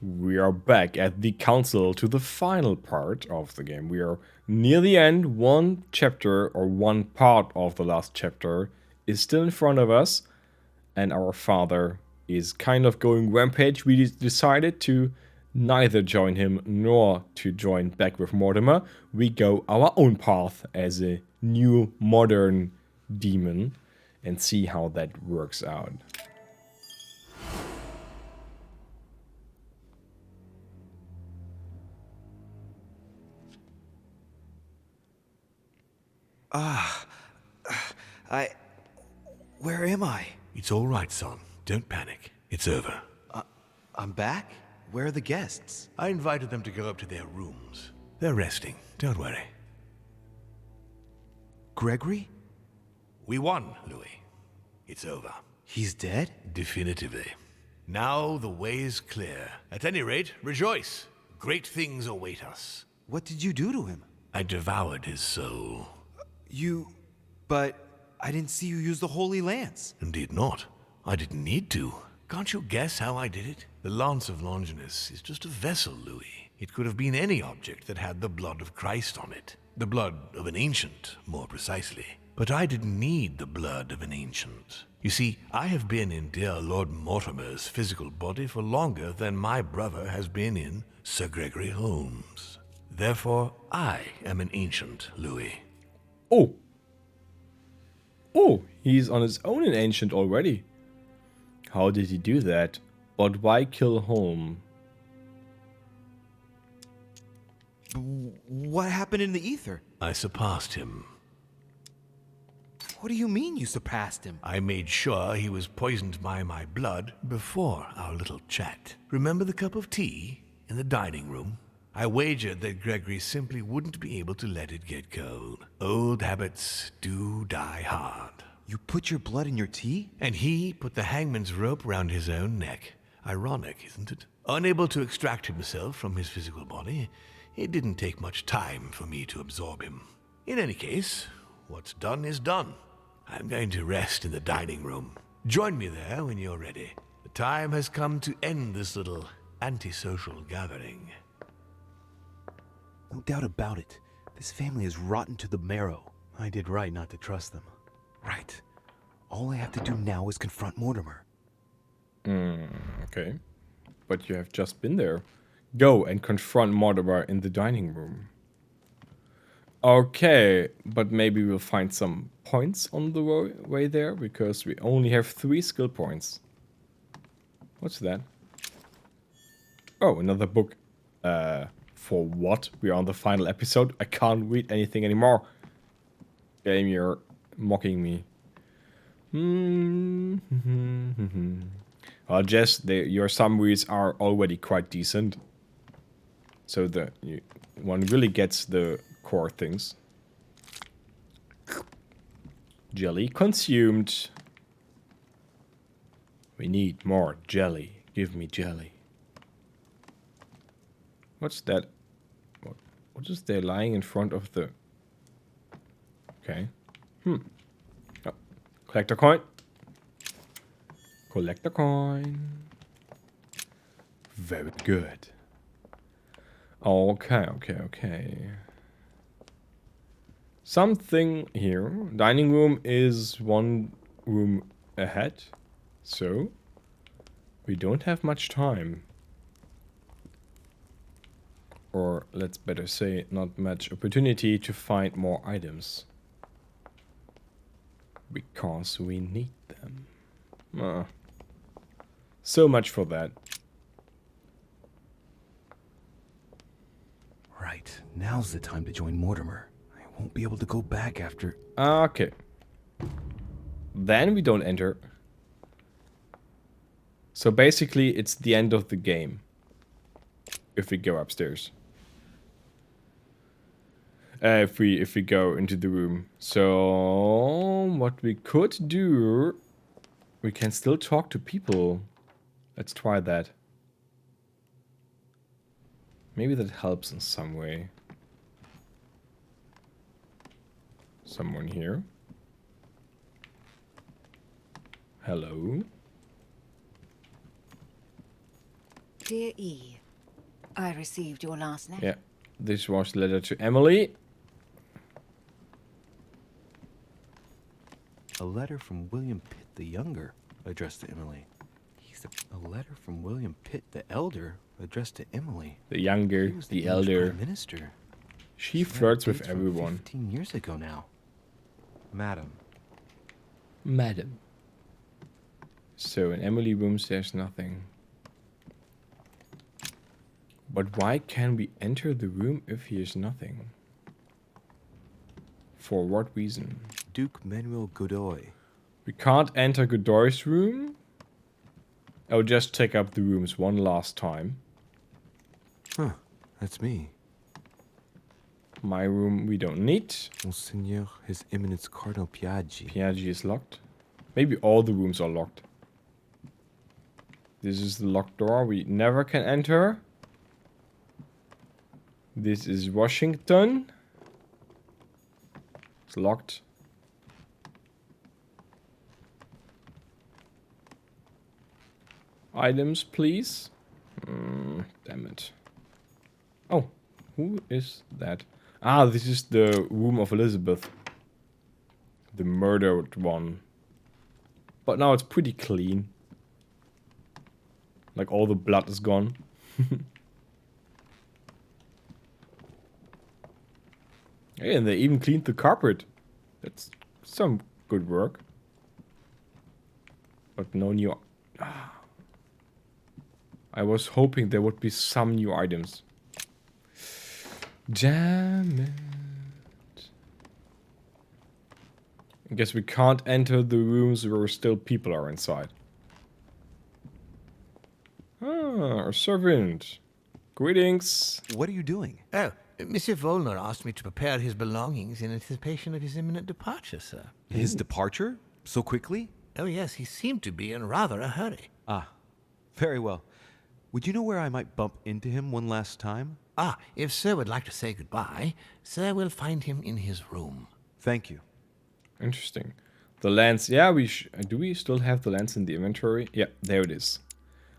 We are back at the council to the final part of the game. We are near the end. One chapter or one part of the last chapter is still in front of us, and our father is kind of going rampage. We decided to neither join him nor to join back with Mortimer. We go our own path as a new modern demon and see how that works out. Where am I? It's all right, son. Don't panic. It's over. I'm back? Where are the guests? I invited them to go up to their rooms. They're resting. Don't worry. Gregory? We won, Louis. It's over. He's dead? Definitively. Now the way is clear. At any rate, rejoice. Great things await us. What did you do to him? I devoured his soul. But I didn't see you use the Holy Lance. Indeed not. I didn't need to. Can't you guess how I did it? The Lance of Longinus is just a vessel, Louis. It could have been any object that had the blood of Christ on it. The blood of an ancient, more precisely. But I didn't need the blood of an ancient. You see, I have been in dear Lord Mortimer's physical body for longer than my brother has been in Sir Gregory Holmes. Therefore, I am an ancient, Louis. Oh, he's on his own an ancient already. How did he do that? But why kill Holm? What happened in the ether? I surpassed him. What do you mean you surpassed him? I made sure he was poisoned by my blood before our little chat. Remember the cup of tea in the dining room? I wagered that Gregory simply wouldn't be able to let it get cold. Old habits do die hard. You put your blood in your tea? And he put the hangman's rope round his own neck. Ironic, isn't it? Unable to extract himself from his physical body, it didn't take much time for me to absorb him. In any case, what's done is done. I'm going to rest in the dining room. Join me there when you're ready. The time has come to end this little antisocial gathering. No doubt about it. This family is rotten to the marrow. I did right not to trust them. Right. All I have to do now is confront Mortimer. Okay. But you have just been there. Go and confront Mortimer in the dining room. Okay, but maybe we'll find some points on the way there, because we only have 3 skill points. What's that? Oh, another book. For what? We are on the final episode. I can't read anything anymore. Game, you're mocking me. Well, Jess, your summaries are already quite decent. So one really gets the core things. Jelly consumed. We need more jelly. Give me jelly. What's that? What is there lying in front of the... Okay. Oh. Collect a coin. Collect a coin. Very good. Okay. Something here. Dining room is 1 room ahead. So, we don't have much time. Or let's better say, not much opportunity to find more items. Because we need them. So much for that. Right. Now's the time to join Mortimer. I won't be able to go back after... Okay. Then we don't enter. So basically, it's the end of the game. If we go upstairs. If we go into the room. So what we could do, we can still talk to people. Let's try that. Maybe that helps in some way. Someone here. Hello. Dear E, I received your last letter. Yeah, this was the letter to Emily. A letter from William Pitt the Younger, addressed to Emily. A letter from William Pitt the Elder, addressed to Emily. The younger, He was the English elder. Prime Minister. She flirts with Dates from everyone. 15 years ago now. Madam. Madam. So in Emily rooms there's nothing. But why can we enter the room if here's nothing? For what reason? Duke Manuel Godoy. We can't enter Godoy's room? I'll just check up the rooms one last time. Huh, that's me. My room we don't need. Monseigneur, His Eminence Cardinal Piaggi. Piaggi is locked. Maybe all the rooms are locked. This is the locked door we never can enter. This is Washington. It's locked. Items, please. Damn it. Oh, who is that? Ah, this is the room of Elizabeth. The murdered one. But now it's pretty clean. Like all the blood is gone. Hey, and they even cleaned the carpet. That's some good work. But no new... I was hoping there would be some new items. Damn it. I guess we can't enter the rooms where still people are inside. Ah, a servant. Greetings. What are you doing? Oh, Monsieur Volner asked me to prepare his belongings in anticipation of his imminent departure, sir. His departure? So quickly? Oh, yes, he seemed to be in rather a hurry. Ah, very well. Would you know where I might bump into him one last time? Ah, if sir would like to say goodbye, sir will find him in his room. Thank you. Interesting. The lance. Yeah, do we still have the lance in the inventory? Yeah, there it is.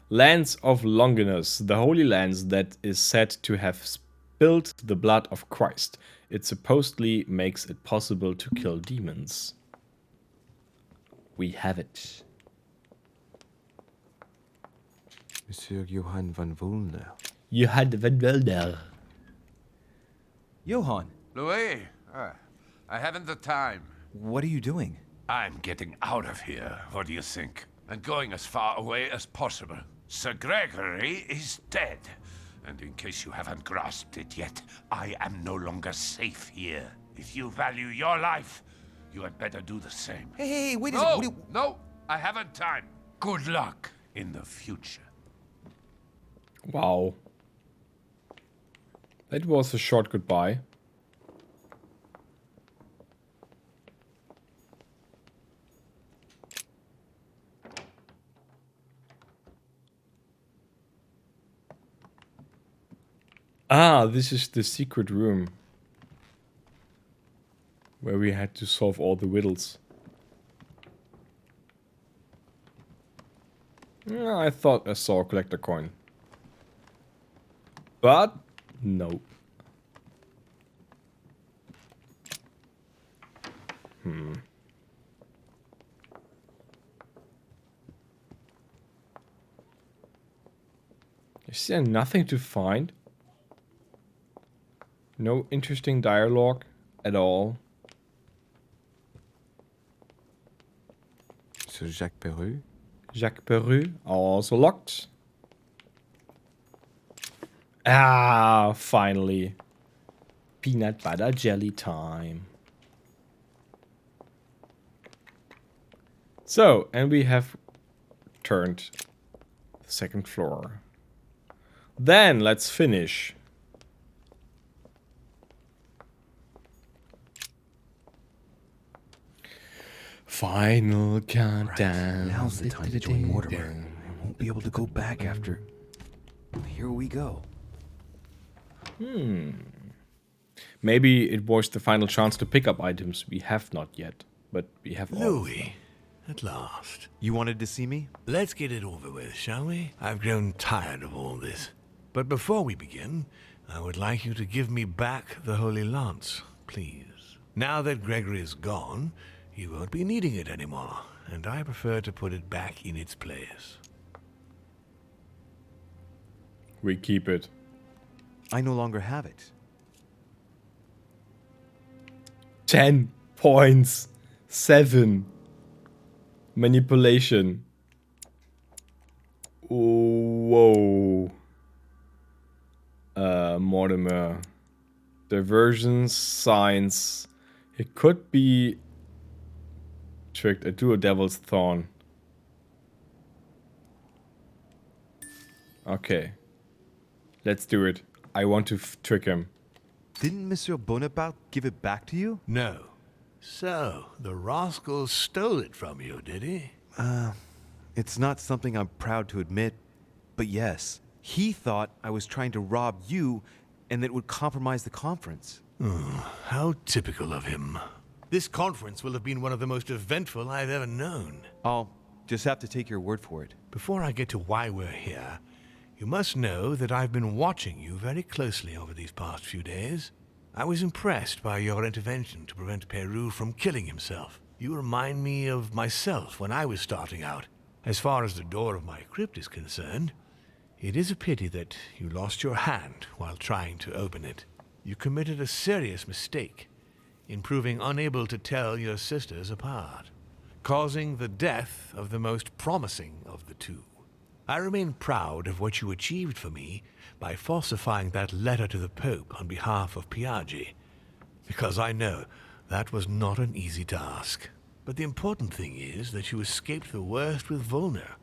Lance of Longinus, the holy lance that is said to have spilled the blood of Christ. It supposedly makes it possible to kill demons. We have it. Monsieur Johann van Volner. Johann van Volner. Johann, Louis, I haven't the time. what are you doing? I'm getting out of here, what do you think? And going as far away as possible. Sir Gregory is dead. And in case you haven't grasped it yet, I am no longer safe here. If you value your life, you had better do the same. Hey, wait a No, second. no, I haven't time. Good luck in the future. Wow. That was a short goodbye. Ah, this is the secret room. Where we had to solve all the riddles. Yeah, I thought I saw a collector coin. But, no. Is there nothing to find? No interesting dialogue at all. Sir Jacques Peru? Jacques Peru, also locked. Ah, finally. Peanut butter jelly time. So, and we have turned the second floor. Then let's finish. Final countdown. Now's the time to join Mortimer. I won't be able to go back after. Here we go. Maybe it was the final chance to pick up items we have not yet, but we have all. Louis, at last. You wanted to see me? Let's get it over with, shall we? I've grown tired of all this. But before we begin, I would like you to give me back the Holy Lance, please. Now that Gregory is gone, you won't be needing it anymore, and I prefer to put it back in its place. We keep it. I no longer have it. 10 points. 7. Manipulation. Whoa. Mortimer. Diversion, science. It could be tricked. I do a devil's thorn. Okay. Let's do it. I want to trick him. Didn't Monsieur Bonaparte give it back to you? No. So, the rascal stole it from you, did he? It's not something I'm proud to admit, but yes. He thought I was trying to rob you and that it would compromise the conference. How typical of him. This conference will have been one of the most eventful I've ever known. I'll just have to take your word for it. Before I get to why we're here, you must know that I've been watching you very closely over these past few days. I was impressed by your intervention to prevent Peru from killing himself. You remind me of myself when I was starting out. As far as the door of my crypt is concerned, it is a pity that you lost your hand while trying to open it. You committed a serious mistake in proving unable to tell your sisters apart, causing the death of the most promising of the two. I remain proud of what you achieved for me by falsifying that letter to the Pope on behalf of PEGI, because I know that was not an easy task. But the important thing is that you escaped the worst with Volner,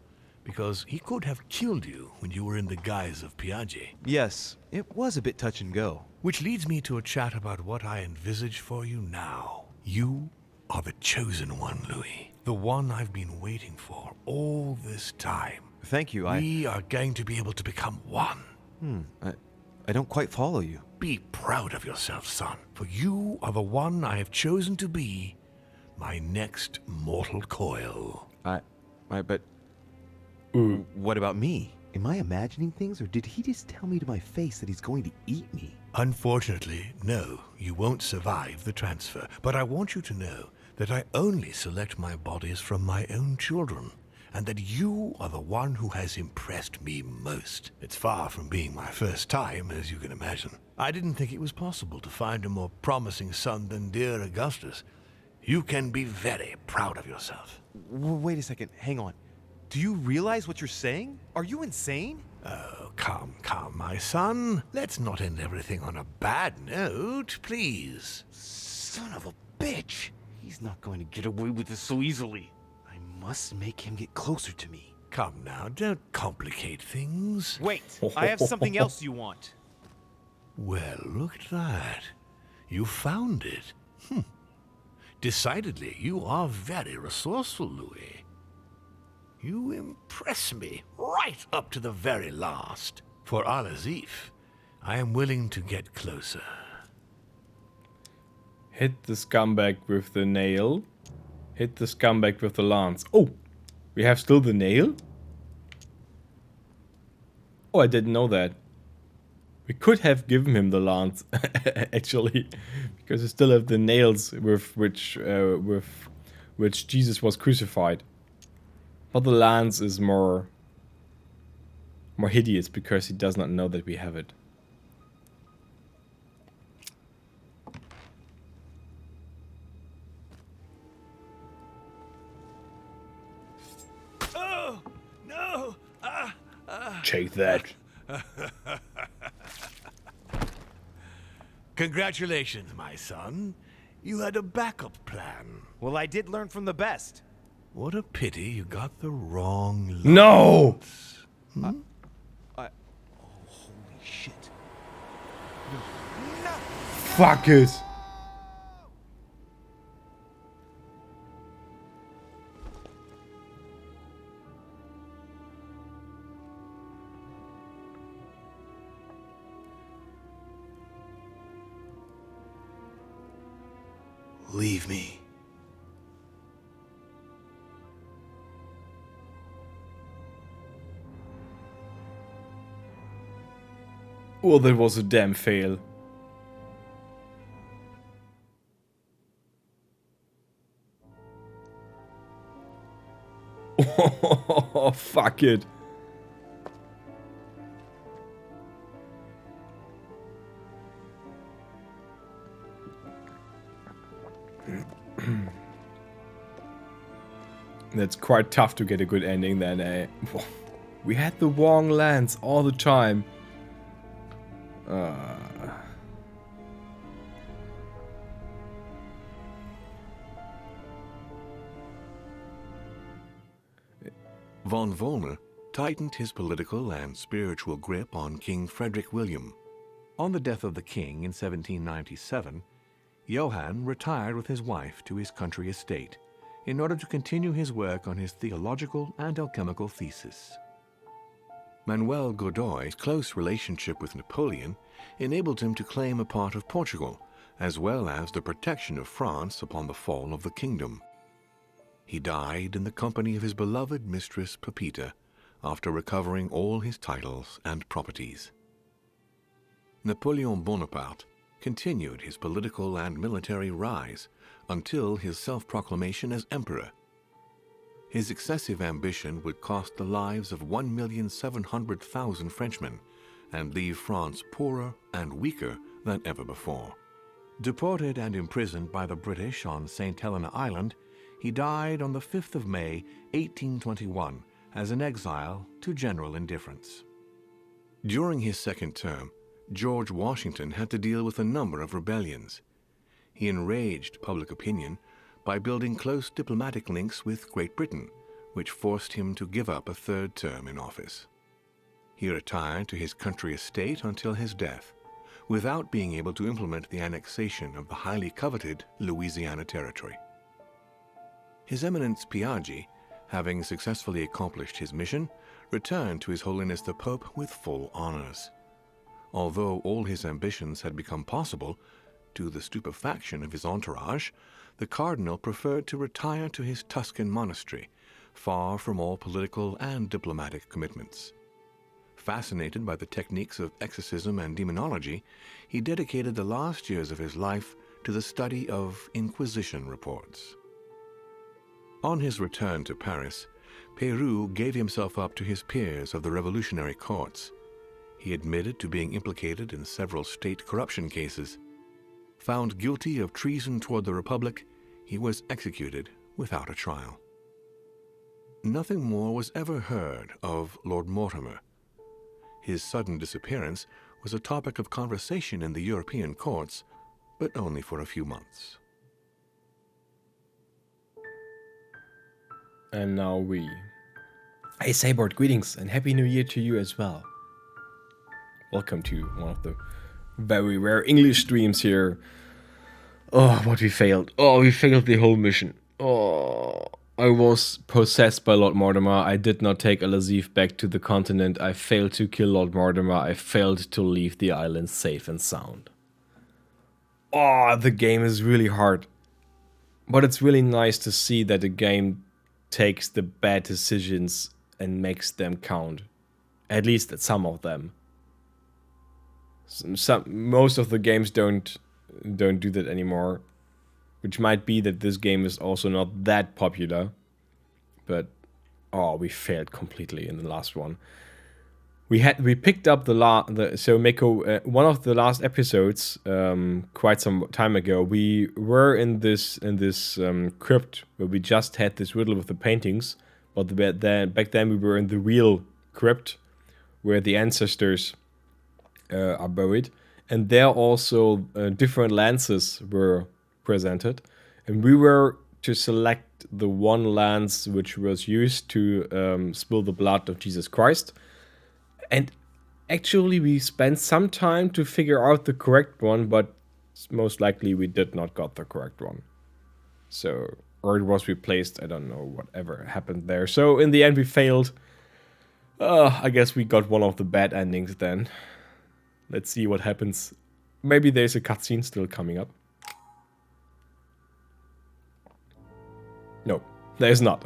because he could have killed you when you were in the guise of PEGI. Yes, it was a bit touch and go. Which leads me to a chat about what I envisage for you now. You are the chosen one, Louis. The one I've been waiting for all this time. Thank you, We are going to be able to become one. I don't quite follow you. Be proud of yourself, son, for you are the one I have chosen to be my next mortal coil. But what about me? Am I imagining things, or did he just tell me to my face that he's going to eat me? Unfortunately, no, you won't survive the transfer. But I want you to know that I only select my bodies from my own children, and that you are the one who has impressed me most. It's far from being my first time, as you can imagine. I didn't think it was possible to find a more promising son than dear Augustus. You can be very proud of yourself. Wait a second, hang on. Do you realize what you're saying? Are you insane? Oh, come, my son. Let's not end everything on a bad note, please. Son of a bitch! He's not going to get away with this so easily. I must make him get closer to me. Come now, don't complicate things. Wait, I have something else you want. Well, look at that. You found it. Decidedly, you are very resourceful, Louis. You impress me right up to the very last. For Al-Azif, I am willing to get closer. Hit the scumbag with the nail. Hit the scumbag with the lance. Oh, we have still the nail? Oh, I didn't know that. We could have given him the lance, actually, because we still have the nails with which Jesus was crucified. But the lance is more hideous because he does not know that we have it. Oh, no! Take that. Congratulations, my son. You had a backup plan. Well, I did learn from the best. What a pity you got the wrong lance. No! Holy shit. Fuck it. Leave me. Oh, that was a damn fail. Oh, fuck it. That's quite tough to get a good ending then, eh? We had the wrong lands all the time. Von Volmer tightened his political and spiritual grip on King Frederick William. On the death of the king in 1797, Johann retired with his wife to his country estate in order to continue his work on his theological and alchemical thesis. Manuel Godoy's close relationship with Napoleon enabled him to claim a part of Portugal, as well as the protection of France upon the fall of the kingdom. He died in the company of his beloved mistress Pepita after recovering all his titles and properties. Napoleon Bonaparte continued his political and military rise until his self-proclamation as emperor. His excessive ambition would cost the lives of 1,700,000 Frenchmen and leave France poorer and weaker than ever before. Deported and imprisoned by the British on St. Helena Island, he died on the 5th of May, 1821, as an exile to general indifference. During his second term, George Washington had to deal with a number of rebellions. He enraged public opinion by building close diplomatic links with Great Britain, which forced him to give up a third term in office. He retired to his country estate until his death, without being able to implement the annexation of the highly coveted Louisiana Territory. His Eminence Piaggi, having successfully accomplished his mission, returned to His Holiness the Pope with full honors. Although all his ambitions had become possible, to the stupefaction of his entourage, the cardinal preferred to retire to his Tuscan monastery, far from all political and diplomatic commitments. Fascinated by the techniques of exorcism and demonology, he dedicated the last years of his life to the study of Inquisition reports. On his return to Paris, Peru gave himself up to his peers of the revolutionary courts. He admitted to being implicated in several state corruption cases. Found guilty of treason toward the Republic, he was executed without a trial. Nothing more was ever heard of Lord Mortimer. His sudden disappearance was a topic of conversation in the European courts, but only for a few months. And now we... Hey Cyborg, greetings and Happy New Year to you as well. Welcome to one of the very rare English streams here. Oh, but we failed. Oh, we failed the whole mission. Oh, I was possessed by Lord Mortimer. I did not take Elazif back to the continent. I failed to kill Lord Mortimer. I failed to leave the island safe and sound. Oh, the game is really hard. But it's really nice to see that the game takes the bad decisions and makes them count. At least some of them. Most of the games don't do that anymore, which might be that this game is also not that popular. But oh, we failed completely in the last one. We picked up so Meko, one of the last episodes quite some time ago. We were in this crypt where we just had this riddle with the paintings, but back then we were in the real crypt where the ancestors are buried, and there also different lances were presented, and we were to select the one lance which was used to spill the blood of Jesus Christ. And actually we spent some time to figure out the correct one, but most likely we did not got the correct one. So, or it was replaced, I don't know, whatever happened there. So in the end we failed. I guess we got one of the bad endings then. Let's see what happens. Maybe there's a cutscene still coming up. No, there's not.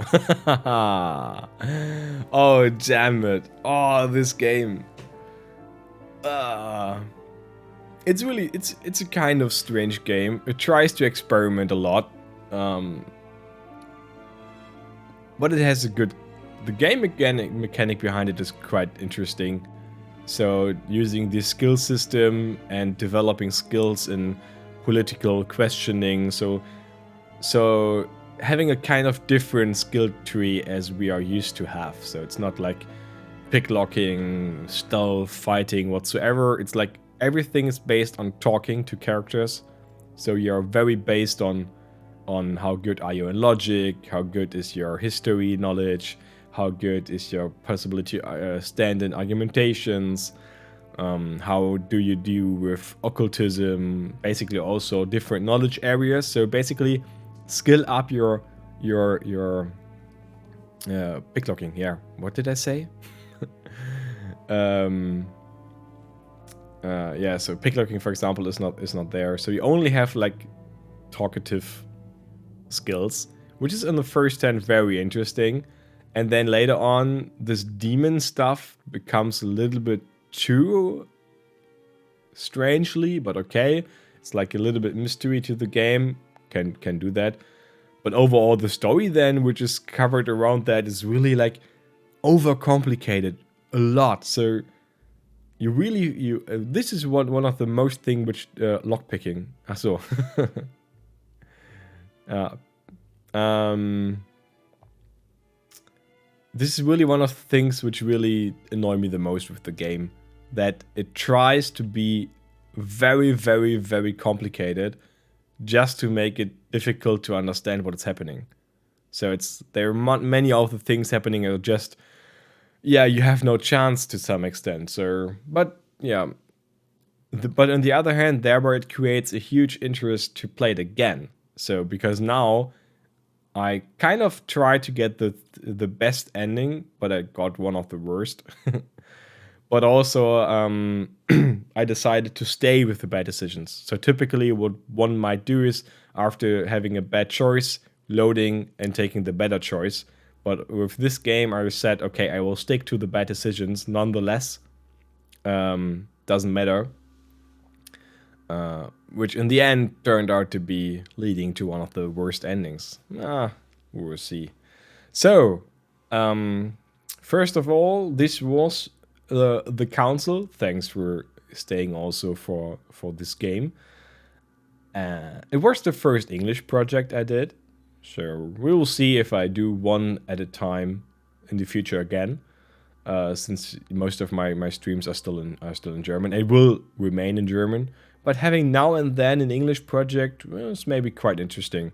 Oh, damn it. Oh, this game. It's really it's a kind of strange game. It tries to experiment a lot, but it has a good. The game mechanic behind it is quite interesting. So using the skill system and developing skills in political questioning. So having a kind of different skill tree as we are used to have. So it's not like picklocking, stealth, fighting, whatsoever. It's like everything is based on talking to characters. So you're very based on how good are you in logic, how good is your history knowledge, how good is your possibility to stand in argumentations, how do you deal with occultism, basically also different knowledge areas. So basically skill up your picklocking. Yeah, what did I say? Yeah, so picklocking, for example, is not there. So you only have like talkative skills, which is in the first 10 very interesting. And then later on, this demon stuff becomes a little bit too strangely, but okay. It's like a little bit mystery to the game. Can do that. But overall, the story then, which is covered around that, is really like overcomplicated a lot. So you this is one of the most thing which lockpicking. So this is really one of the things which really annoy me the most with the game, that it tries to be very, very, very complicated just to make it difficult to understand what is happening. So there are many of the things happening are just, yeah, you have no chance to some extent. So, but yeah, but on the other hand, thereby it creates a huge interest to play it again. So because now I kind of tried to get the best ending, but I got one of the worst. But also, I decided to stay with the bad decisions. So typically what one might do is, after having a bad choice, loading and taking the better choice. But with this game, I said, okay, I will stick to the bad decisions nonetheless. Doesn't matter. Which in the end turned out to be leading to one of the worst endings. We'll see. So, first of all, this was the council. Thanks for staying also for this game. It was the first English project I did. So we will see if I do one at a time in the future again. Since most of my streams are still in German. It will remain in German. But having now and then an English project is maybe quite interesting.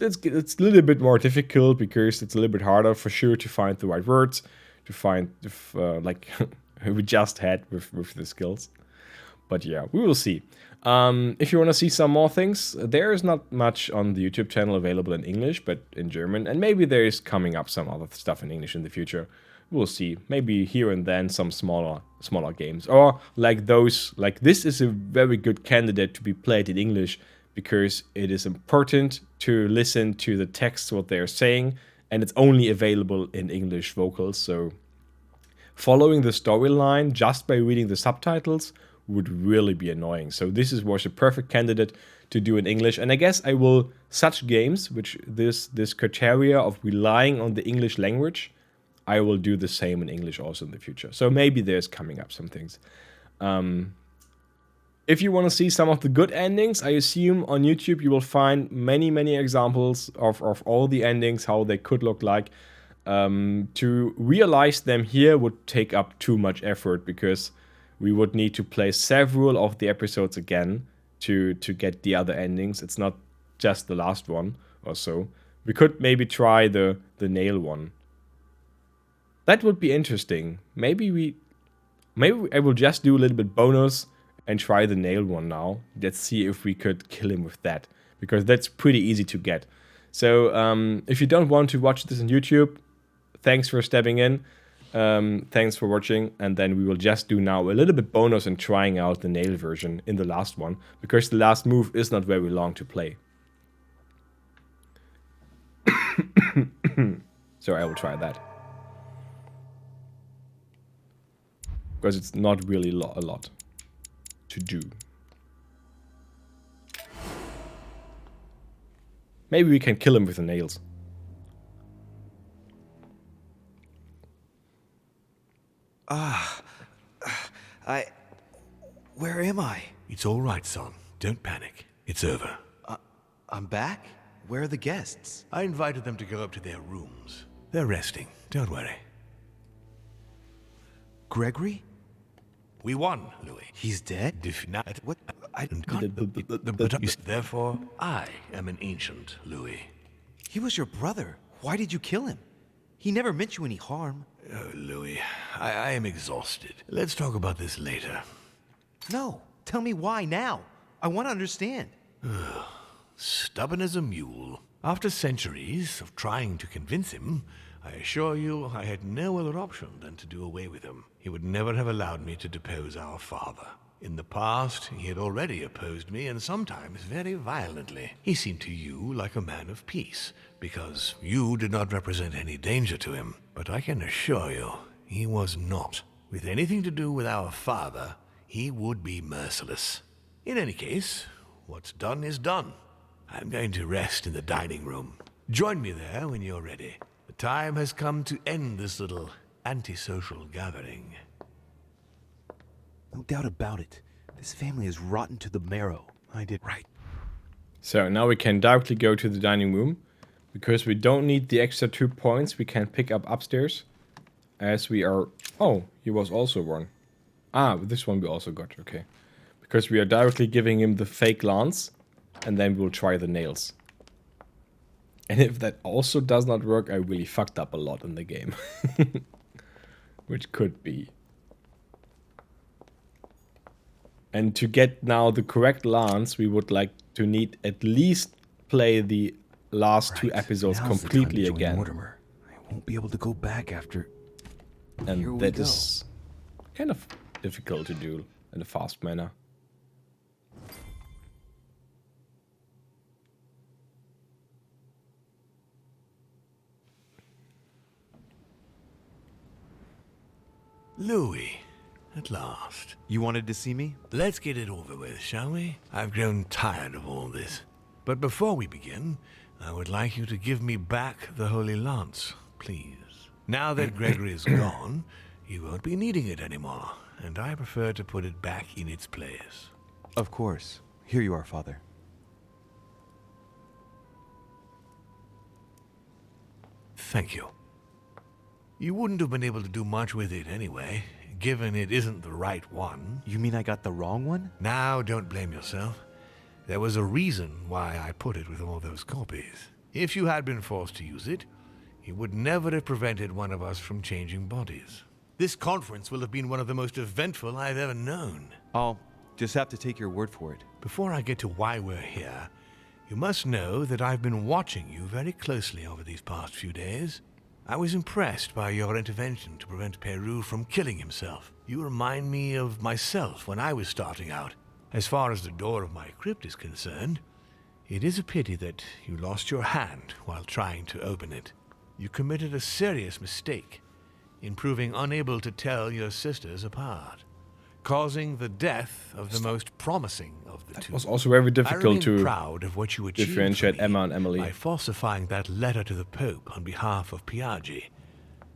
It's a little bit more difficult because it's a little bit harder for sure to find the right words, to find like we just had with the skills. But yeah, we will see. If you want to see some more things, there is not much on the YouTube channel available in English, but in German. And maybe there is coming up some other stuff in English in the future. We'll see. Maybe here and then some smaller games. Or like those, like this is a very good candidate to be played in English because it is important to listen to the text, what they're saying, and it's only available in English vocals. So following the storyline just by reading the subtitles would really be annoying. So this was a perfect candidate to do in English. And I guess I will, such games, which this criteria of relying on the English language, I will do the same in English also in the future. So maybe there's coming up some things. If you want to see some of the good endings, I assume on YouTube you will find many, many examples of all the endings, how they could look like. To realize them here would take up too much effort because we would need to play several of the episodes again to get the other endings. It's not just the last one or so. We could maybe try the nail one. That would be interesting. Maybe I will just do a little bit bonus and try the nail one now. Let's see if we could kill him with that, because that's pretty easy to get. So if you don't want to watch this on YouTube, thanks for stepping in. Thanks for watching, and then we will just do now a little bit bonus and trying out the nail version in the last one, because the last move is not very long to play. So I will try that. because it's not really a lot to do. Maybe we can kill him with the nails. Where am I? It's all right, son. Don't panic. It's over. I'm back? Where are the guests? I invited them to go up to their rooms. They're resting. Don't worry. Gregory? We won, Louis. He's dead? What? Therefore, I am an ancient, Louis. He was your brother. Why did you kill him? He never meant you any harm. Oh, Louis, I am exhausted. Let's talk about this later. No, tell me why now. I want to understand. Stubborn as a mule. After centuries of trying to convince him, I assure you I had no other option than to do away with him. He would never have allowed me to depose our father. In the past, he had already opposed me, and sometimes very violently. He seemed to you like a man of peace, because you did not represent any danger to him. But I can assure you, he was not. With anything to do with our father, he would be merciless. In any case, what's done is done. I'm going to rest in the dining room. Join me there when you're ready. The time has come to end this little antisocial gathering. No doubt about it. This family is rotten to the marrow. I did right. So now we can directly go to the dining room. Because we don't need the extra 2 points, we can pick up upstairs. As we are... Oh, he was also one. Ah, this one we also got, okay. Because we are directly giving him the fake lance. And then we'll try the nails. And if that also does not work, I really fucked up a lot in the game. Which could be. And to get now the correct lance, we would like to need at least play the last 2 episodes Now's the time to completely join again. Mortimer. I won't be able to go back after. Here And we that go. is kind of difficult to do in a fast manner. Louis, at last. You wanted to see me? Let's get it over with, shall we? I've grown tired of all this. But before we begin, I would like you to give me back the Holy Lance, please. Now that Gregory is gone, you won't be needing it anymore, and I prefer to put it back in its place. Of course. Here you are, Father. Thank you. You wouldn't have been able to do much with it anyway, given it isn't the right one. You mean I got the wrong one? Now, don't blame yourself. There was a reason why I put it with all those copies. If you had been forced to use it, it would never have prevented one of us from changing bodies. This conference will have been one of the most eventful I've ever known. I'll just have to take your word for it. Before I get to why we're here, you must know that I've been watching you very closely over these past few days. I was impressed by your intervention to prevent Peru from killing himself. You remind me of myself when I was starting out. As far as the door of my crypt is concerned, it is a pity that you lost your hand while trying to open it. You committed a serious mistake in proving unable to tell your sisters apart, causing the death of the most promising of the two. It was also very I difficult remain to proud of what you achieved differentiate for me Emma and Emily. by falsifying that letter to the Pope on behalf of PEGI,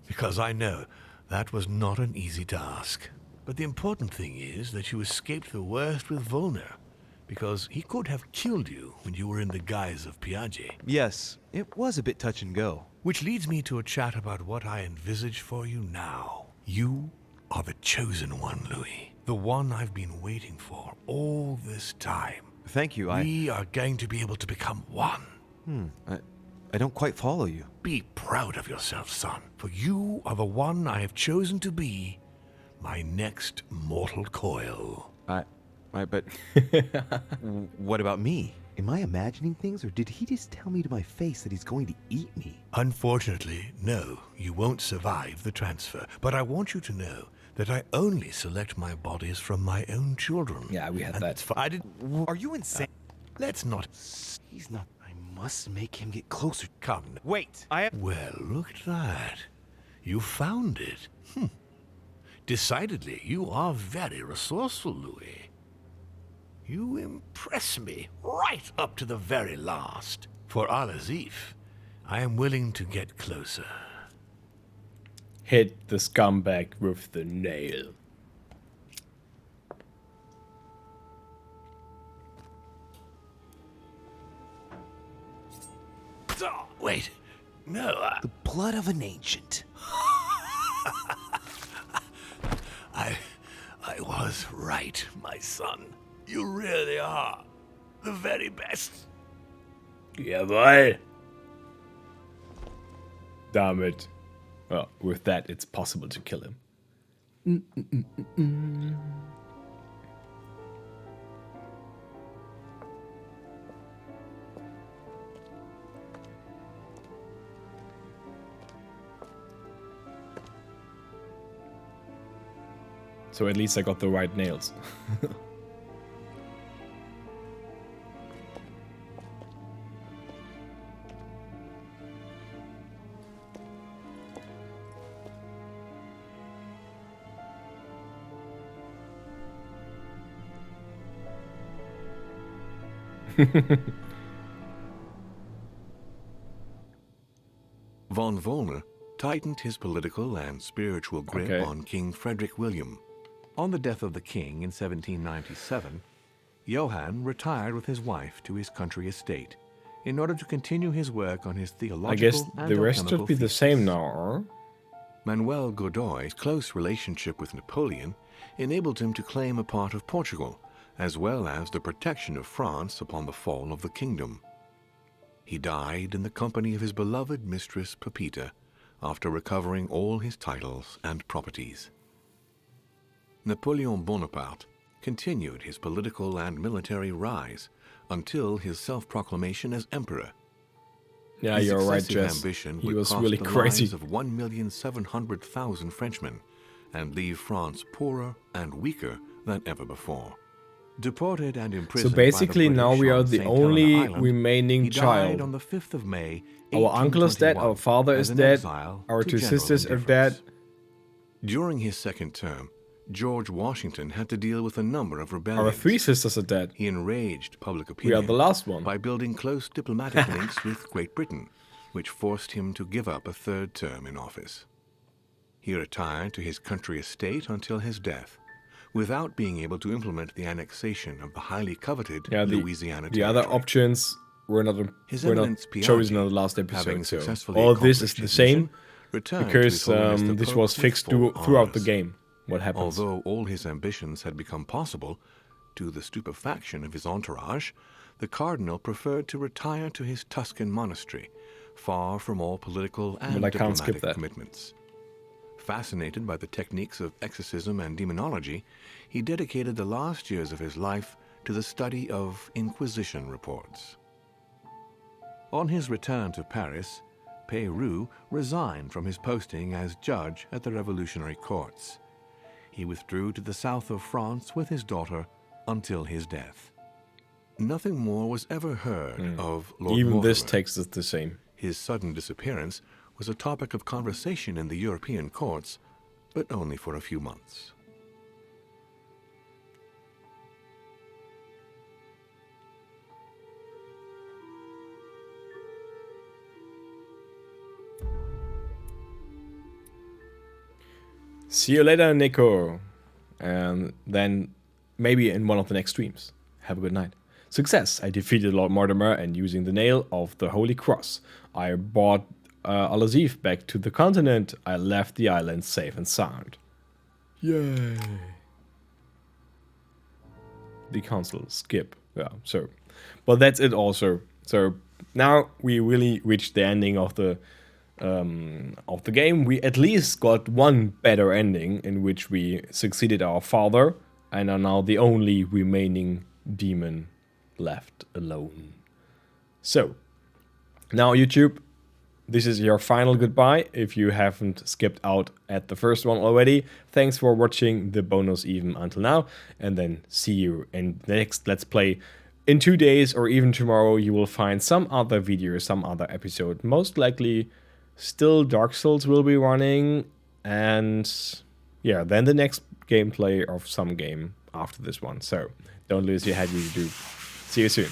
because I know that was not an easy task. But the important thing is that you escaped the worst with Volner, because he could have killed you when you were in the guise of PEGI. Yes, it was a bit touch and go. Which leads me to a chat about what I envisage for you now. You are the chosen one, Louis. The one I've been waiting for all this time. Thank you, We are going to be able to become one. I don't quite follow you. Be proud of yourself, son, for you are the one I have chosen to be my next mortal coil. But what about me? Am I imagining things, or did he just tell me to my face that he's going to eat me? Unfortunately, no, you won't survive the transfer. But I want you to know that I only select my bodies from my own children. Yeah, we had And that. that's I did. Are you insane? Let's not He's not. I must make him get closer. come. Wait, I have. Well, look at that. You found it. Decidedly, you are very resourceful, Louis. You impress me right up to the very last. For Al-Azif, I am willing to get closer. Hit the scumbag with the nail. Oh, wait, no, The blood of an ancient. I was right, my son. You really are the very best. Jawohl. Damit. Well, with that, it's possible to kill him. So at least I got the right nails. Von Volner tightened his political and spiritual grip on King Frederick William. On the death of the king in 1797, Johann retired with his wife to his country estate in order to continue his work on his theological I guess and the rest alchemical should be the theses. same now, or? Manuel Godoy's close relationship with Napoleon enabled him to claim a part of Portugal, as well as the protection of France upon the fall of the kingdom. He died in the company of his beloved mistress Pepita after recovering all his titles and properties. Napoleon Bonaparte continued his political and military rise until his self-proclamation as emperor. Yeah, His you're right, excessive Jess. ambition He would was cost really the crazy. lives of 1,700,000 Frenchmen and leave France poorer and weaker than ever before. Deported and imprisoned So basically by the now British we are on the St. Helena only Island, remaining he died child. on the 5th of May, Our uncle is dead, 1821, our father as is an dead, exile our to two general sisters are indifference. dead. During his second term, George Washington had to deal with a number of rebellions. Our three sisters are dead. He enraged public We opinion are the last one. by building close diplomatic links with Great Britain, which forced him to give up a third term in office. He retired to his country estate until his death, without being able to implement the annexation of the highly coveted Yeah, Louisiana the other territory. options were not His were not Eminence chosen in Piatti, the last having episode. So successfully all this is accomplished the his same mission, returned to because his holiness the this Pope was with fixed full throughout the honors. game. What happens? Although all his ambitions had become possible, to the stupefaction of his entourage, the cardinal preferred to retire to his Tuscan monastery, far from all political and But I can't skip diplomatic that. commitments. Fascinated by the techniques of exorcism and demonology, he dedicated the last years of his life to the study of Inquisition reports. On his return to Paris, Peyroux resigned from his posting as judge at the revolutionary courts. He withdrew to the south of France with his daughter until his death. Nothing more was ever heard of Lord Even this Mortimer. text is the same. His sudden disappearance was a topic of conversation in the European courts, but only for a few months. See you later, Nico. And then maybe in one of the next streams. Have a good night. Success! I defeated Lord Mortimer and using the nail of the Holy Cross, I brought Al-Azif back to the continent. I left the island safe and sound. Yay! The council, skip. Yeah, so. But that's it also. So now we really reached the ending of the game. We at least got one better ending in which we succeeded our father and are now the only remaining demon left alone. So, now YouTube, this is your final goodbye if you haven't skipped out at the first one already. Thanks for watching the bonus even until now, and then see you in the next Let's Play. In 2 days or even tomorrow you will find some other video, some other episode. Most likely still Dark Souls will be running, and yeah, then the next gameplay of some game after this one. So don't lose your head, you do. See you soon.